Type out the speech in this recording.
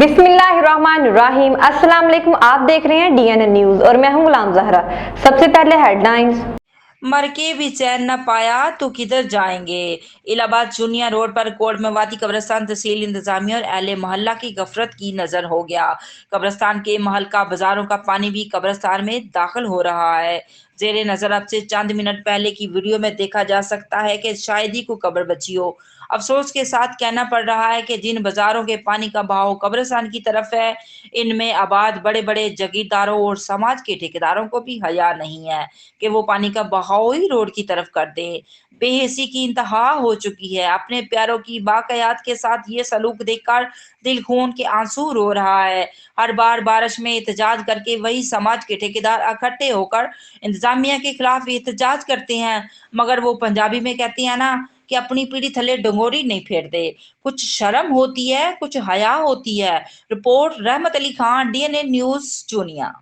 बिस्मिल्लाहिर्रहमानिर्रहीम। अस्सलाम वालेकुम। आप देख रहे हैं डीएनए न्यूज और मैं हूं गुलाम जहरा। सबसे पहले हेडलाइंस। मर के भी चैन न पाया तो किधर जाएंगे। इलाहाबाद चुनिया रोड पर कोटमेवाती कब्रिस्तान तहसील इंतजामिया और अहले मोहल्ला की गफलत की नजर हो गया। कब्रिस्तान के महलका बाजारों का पानी भी कब्रिस्तान में दाखिल हो रहा है। जेरे नजर अब से चंद मिनट पहले की वीडियो में देखा जा सकता है कि शायद ही को कब्र बची हो। अफसोस के साथ कहना पड़ रहा है कि जिन बाजारों के पानी का बहाव कब्रिस्तान की तरफ है, इनमें आबाद बड़े बड़े जागीरदारों और समाज के ठेकेदारों को भी हया नहीं है कि वो पानी का बहाव ही रोड की तरफ कर दे। बेहिसी की इंतहा हो चुकी है। अपने प्यारों की बाकयात के साथ ये सलूक देखकर दिल खून के आंसू रो रहा है। हर बार बारिश में एहतजाज करके वही समाज के ठेकेदार इकट्ठे होकर इंतजामिया के खिलाफ एहतजाज करते हैं, मगर वो पंजाबी में कहती है ना कि अपनी पीढ़ी थले डंगोरी नहीं फेरते। कुछ शर्म होती है, कुछ हया होती है। रिपोर्ट रहमत अली खान, डीएनए न्यूज चूनिया।